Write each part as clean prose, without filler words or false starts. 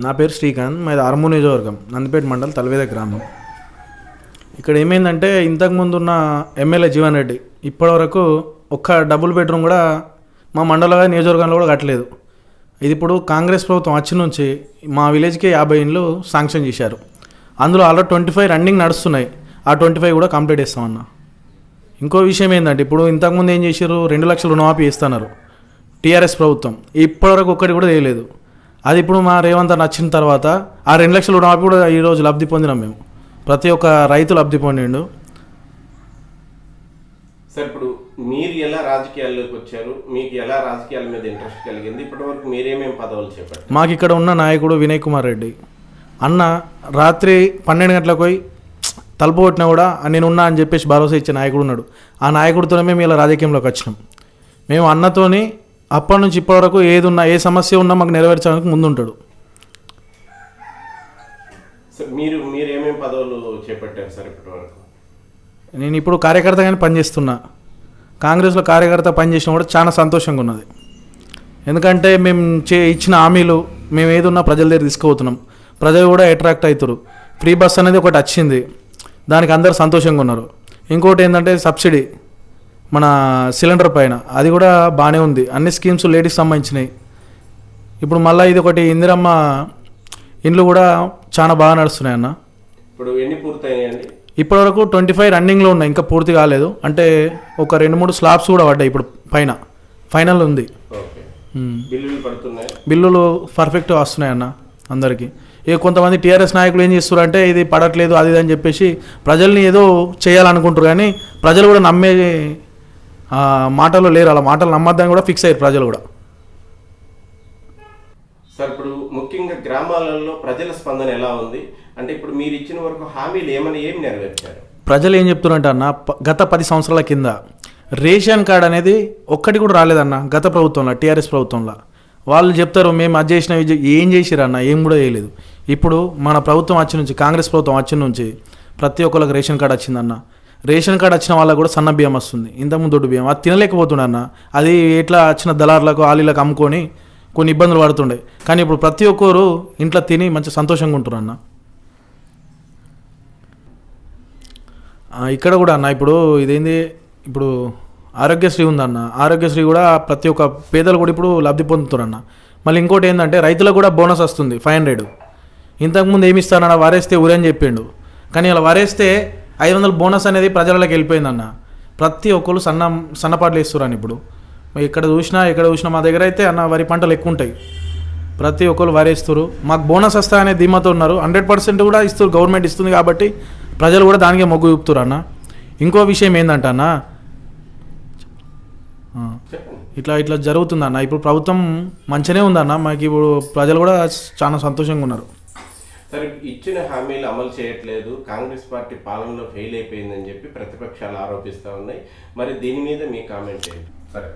నా పేరు శ్రీకాంత్, మాది ఆర్మూర్ నియోజకవర్గం, నందిపేట మండలం, తలవేద గ్రామం. ఇక్కడ ఏమైందంటే ఇంతకుముందు ఉన్న ఎమ్మెల్యే జీవన్ రెడ్డి ఇప్పటివరకు ఒక్క డబుల్ బెడ్రూమ్ కూడా మా మండల నియోజకవర్గంలో కూడా కట్టలేదు. ఇది ఇప్పుడు కాంగ్రెస్ ప్రభుత్వం వచ్చి నుంచి మా విలేజ్కి 50 ఇండ్లు శాంక్షన్ చేశారు. అందులో ఆల్రెడీ 25 రన్నింగ్ నడుస్తున్నాయి. ఆ 25 కూడా కంప్లీట్ చేస్తామన్నా. ఇంకో విషయం ఏంటంటే ఇప్పుడు ఇంతకుముందు ఏం చేశారు, 2 లక్షలు రుణమాఫీ ఇస్తున్నారు టీఆర్ఎస్ ప్రభుత్వం. ఇప్పటివరకు ఒక్కటి కూడా చేయలేదు. అది ఇప్పుడు మా రేవంత్ వచ్చిన తర్వాత ఆ 2 లక్షల రుణమాఫీ కూడా ఈరోజు లబ్ధి పొందినాం మేము. ప్రతి ఒక్క రైతు లబ్ధి పొందిండు. సార్, ఇప్పుడు మీరు ఎలా రాజకీయాల్లోకి వచ్చారు, మీకు ఎలా రాజకీయాల మీద ఇంట్రెస్ట్ కలిగింది, ఇప్పటివరకు మీరేమేమి పదవులు చెప్పారు? మాకు ఇక్కడ ఉన్న నాయకుడు వినయ్ కుమార్ రెడ్డి అన్న రాత్రి 12 గంటలకు పోయి తలుపు కొట్టినా కూడా నేనున్నా అని చెప్పేసి భరోసా ఇచ్చే నాయకుడు ఉన్నాడు. ఆ నాయకుడితోనే మేము ఇలా రాజకీయంలోకి వచ్చినాం. మేము అన్నతోని అప్పటి నుంచి ఇప్పటివరకు ఏది ఉన్నా, ఏ సమస్య ఉన్నా మాకు నెరవేర్చడానికి ముందుంటాడు. సార్, మీరేమేమి పదవులు చేపట్టారు సార్ ఇప్పటివరకు? నేను ఇప్పుడు కార్యకర్తగానే పనిచేస్తున్నా. కాంగ్రెస్లో కార్యకర్త పనిచేసినా కూడా చాలా సంతోషంగా ఉన్నది. ఎందుకంటే మేము ఇచ్చిన హామీలు మేము ఏది ఉన్నా ప్రజల దగ్గర తీసుకుపోతున్నాం. ప్రజలు కూడా అట్రాక్ట్ అవుతారు. ఫ్రీ బస్ అనేది ఒకటి వచ్చింది, దానికి అందరు సంతోషంగా ఉన్నారు. ఇంకోటి ఏంటంటే సబ్సిడీ మన సిలిండర్ పైన, అది కూడా బాగానే ఉంది. అన్ని స్కీమ్స్ లేడీస్ సంబంధించినవి. ఇప్పుడు మళ్ళీ ఇది ఒకటి ఇందిరమ్మ ఇండ్లు కూడా చాలా బాగా నడుస్తున్నాయి అన్న. ఇప్పుడు ఎన్ని పూర్తయ్యాయండి? ఇప్పటివరకు 25 రన్నింగ్లో ఉన్నాయి, ఇంకా పూర్తి కాలేదు. అంటే ఒక 2-3 స్లాబ్స్ కూడా పడ్డాయి. ఇప్పుడు పైన ఫైనల్ ఉంది. బిల్లులు పర్ఫెక్ట్గా వస్తున్నాయి అన్న అందరికీ. కొంతమంది టీఆర్ఎస్ నాయకులు ఏం చేస్తారు అంటే ఇది పడట్లేదు అది అని చెప్పేసి ప్రజల్ని ఏదో చేయాలనుకుంటారు, కానీ ప్రజలు కూడా నమ్మే మాటలు లేరు. అలా మాటలు నమ్మద్దని కూడా ఫిక్స్ అయ్యారు ప్రజలు కూడా. సార్, ఇప్పుడు ముఖ్యంగా గ్రామాలలో ప్రజల స్పందన ఎలా ఉంది? అంటే ఇప్పుడు మీరు ఇచ్చిన వరకు హామీలు ఏమి నెరవేర్చారు? ప్రజలు ఏం చెప్తున్నారంటే అన్న, గత 10 సంవత్సరాల కింద రేషన్ కార్డ్ అనేది ఒక్కటి కూడా రాలేదన్న. గత ప్రభుత్వంలో, టీఆర్ఎస్ ప్రభుత్వంలో వాళ్ళు చెప్తారు మేము అది చేసిన ఏం చేసిరన్న, ఏం కూడా చేయలేదు. ఇప్పుడు మన ప్రభుత్వం వచ్చి నుంచి, కాంగ్రెస్ ప్రభుత్వం వచ్చి నుంచి ప్రతి ఒక్కరికి రేషన్ కార్డు వచ్చిందన్న. రేషన్ కార్డు వచ్చిన వాళ్ళకు కూడా సన్న బియ్యం వస్తుంది, ఇంతకుముందు దొడ్డు బియ్యం. అది తినలేకపోతుండన్న. అది ఎట్లా వచ్చిన దళారులకు ఆలీలకు అమ్ముకొని కొన్ని ఇబ్బందులు పడుతుండే. కానీ ఇప్పుడు ప్రతి ఒక్కరు ఇంట్లో తిని మంచి సంతోషంగా ఉంటున్నారన్న. ఇక్కడ కూడా అన్న ఇప్పుడు ఇదేంది, ఇప్పుడు ఆరోగ్యశ్రీ ఉందన్న. ఆరోగ్యశ్రీ కూడా ప్రతి ఒక్క పేదలు కూడా ఇప్పుడు లబ్ధి పొందుతారన్న. మళ్ళీ ఇంకోటి ఏంటంటే రైతులకు కూడా బోనస్ వస్తుంది 500. ఇంతకుముందు ఏమి ఇస్తానన్న, వారేస్తే ఊరని చెప్పిండు. కానీ ఇలా వారేస్తే 500 బోనస్ అనేది ప్రజలకి వెళ్ళిపోయిందన్న. ప్రతి ఒక్కరు సన్నపాట్లు వేస్తున్నారు. ఇప్పుడు ఎక్కడ చూసినా మా దగ్గర అయితే అన్న వరి పంటలు ఎక్కువ ఉంటాయి. ప్రతి ఒక్కరు వారేస్తారు. మాకు బోనస్ వస్తా అనే ధీమాతో ఉన్నారు. 100% కూడా ఇస్తారు, గవర్నమెంట్ ఇస్తుంది కాబట్టి ప్రజలు కూడా దానికే మొగ్గు చూపుతారు అన్న. ఇంకో విషయం ఏంటంటే అన్న, ఇట్లా జరుగుతుందన్న. ఇప్పుడు ప్రభుత్వం మంచిగానే ఉందన్న. మాకు ఇప్పుడు ప్రజలు కూడా చాలా సంతోషంగా ఉన్నారు. సరే, ఇచ్చిన హామీలు అమలు చేయట్లేదు, కాంగ్రెస్ పార్టీ పాలనలో ఫెయిల్ అయిపోయిందని చెప్పి ప్రతిపక్షాలు ఆరోపిస్తూ ఉన్నాయి. మరి దీని మీద మీ కామెంట్ ఏంటి? సరే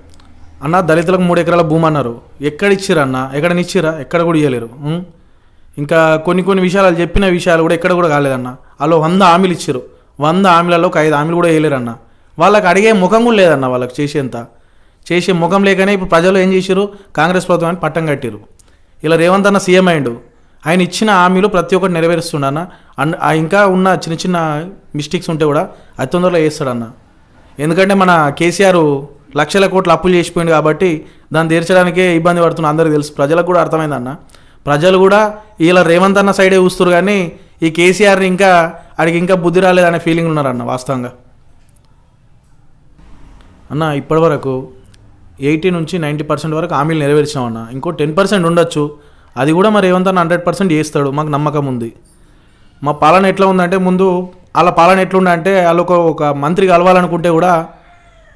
అన్న, దళితులకు 3 ఎకరాల భూమి అన్నారు. ఎక్కడ ఇచ్చిరన్న? ఎక్కడ కూడా ఇవ్వలేరు. ఇంకా కొన్ని విషయాలు చెప్పిన విషయాలు కూడా ఎక్కడ కూడా కాలేదన్న. వాళ్ళు 100 హామీలు ఇచ్చారు. 100 హామీలలో ఒక 5 హామీలు కూడా వేయలేరన్న. వాళ్ళకి అడిగే ముఖం కూడా లేదన్న. వాళ్ళకి చేసే ముఖం లేకనే ఇప్పుడు ప్రజలు ఏం చేశారు, కాంగ్రెస్ ప్రభుత్వాన్ని పట్టం కట్టారు. ఇలా రేవంత్ అన్న సీఎం అయ్యిండు. ఆయన ఇచ్చిన హామీలు ప్రతి ఒక్కటి నెరవేరుస్తుండన్న. ఇంకా ఉన్న చిన్న మిస్టేక్స్ ఉంటే కూడా అతి తొందరలో వేస్తాడన్న. ఎందుకంటే మన కేసీఆర్ లక్షల కోట్లు అప్పులు చేసిపోయింది కాబట్టి దాన్ని తీర్చడానికే ఇబ్బంది పడుతున్నా అందరికీ తెలుసు. ప్రజలకు కూడా అర్థమైందన్న. ప్రజలు కూడా ఇలా రేవంత్ అన్న సైడే చూస్తారు, కానీ ఈ కేసీఆర్ని ఇంకా బుద్ధి రాలేదనే ఫీలింగ్ ఉన్నారన్న వాస్తవంగా. అన్న, ఇప్పటివరకు 80 నుంచి 90% వరకు హామీలు నెరవేర్చినామన్న. ఇంకో 10% ఉండొచ్చు. అది కూడా మరి రేవంత్ అన్న 100% చేస్తాడు, మాకు నమ్మకం ఉంది. మా పాలన ఎట్లా ఉందంటే, ముందు వాళ్ళ పాలన ఎట్లుందంటే వాళ్ళు ఒక మంత్రి కలవాలనుకుంటే కూడా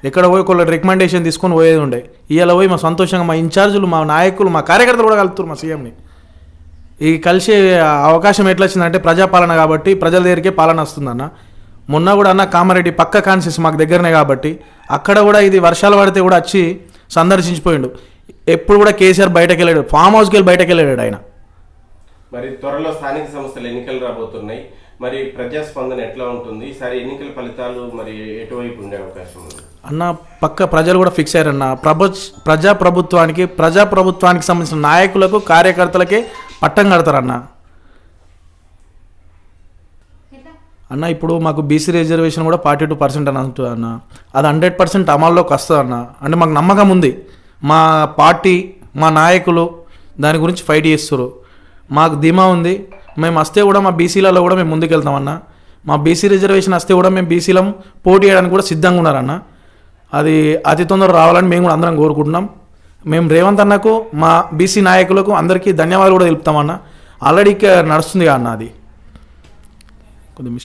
ఎక్కడ పోయి ఒకళ్ళ రికమెండేషన్ తీసుకొని పోయేది ఉండే. ఇవాళ పోయి మా సంతోషంగా మా ఇన్ఛార్జీలు, మా నాయకులు, మా కార్యకర్తలు కూడా కలుపుతారు మా సీఎంని. ఈ కలిసే అవకాశం ఎట్లా వచ్చిందంటే ప్రజాపాలన కాబట్టి ప్రజల దగ్గరికే పాలన వస్తుందన్న. మొన్న కూడా అన్న కామారెడ్డి పక్క కాన్సెస్ మాకు దగ్గరనే కాబట్టి అక్కడ కూడా ఇది వర్షాలు పడితే కూడా వచ్చి సందర్శించిపోయిండు. ఎప్పుడు కూడా కేసీఆర్ బయటకు వెళ్ళాడు, ఫామ్ హౌస్కి వెళ్ళి బయటకు వెళ్ళాడు ఆయన. మరి త్వరలో స్థానిక సంస్థల ఎన్నికలు రాబోతున్నాయి. మరి ప్రజాస్పందన ఎట్లా ఉంటుంది ఈసారి ఎన్నికల ఫలితాలు మరి ఎటువైపు ఉండే అవకాశం ఉంది? అన్న పక్క ప్రజలు కూడా ఫిక్స్ అయ్యారన్న. ప్రజాప్రభుత్వానికి సంబంధించిన నాయకులకు కార్యకర్తలకే పట్టం కడతారన్న. అన్న ఇప్పుడు మాకు బీసీ రిజర్వేషన్ కూడా 42% అని అంటుంది అన్న. అది 100% అమల్లోకి వస్తుంది అన్న. అంటే మాకు నమ్మకం ఉంది, మా పార్టీ మా నాయకులు దాని గురించి ఫైట్ చేస్తారు. మాకు ధీమా ఉంది, మేము వస్తే కూడా మా బీసీలలో కూడా మేము ముందుకెళ్తామన్న. మా బీసీ రిజర్వేషన్ వస్తే కూడా మేము బీసీలం పోటీ చేయడానికి కూడా సిద్ధంగా ఉన్నారన్న. అది అతి తొందరగా రావాలని మేము కూడా అందరం కోరుకుంటున్నాం. మేము రేవంత్ అన్నకు మా బీసీ నాయకులకు అందరికీ ధన్యవాదాలు కూడా తెలుపుతామన్న. ఆల్రెడీ నడుస్తుంది అన్న, అది కొద్దిగా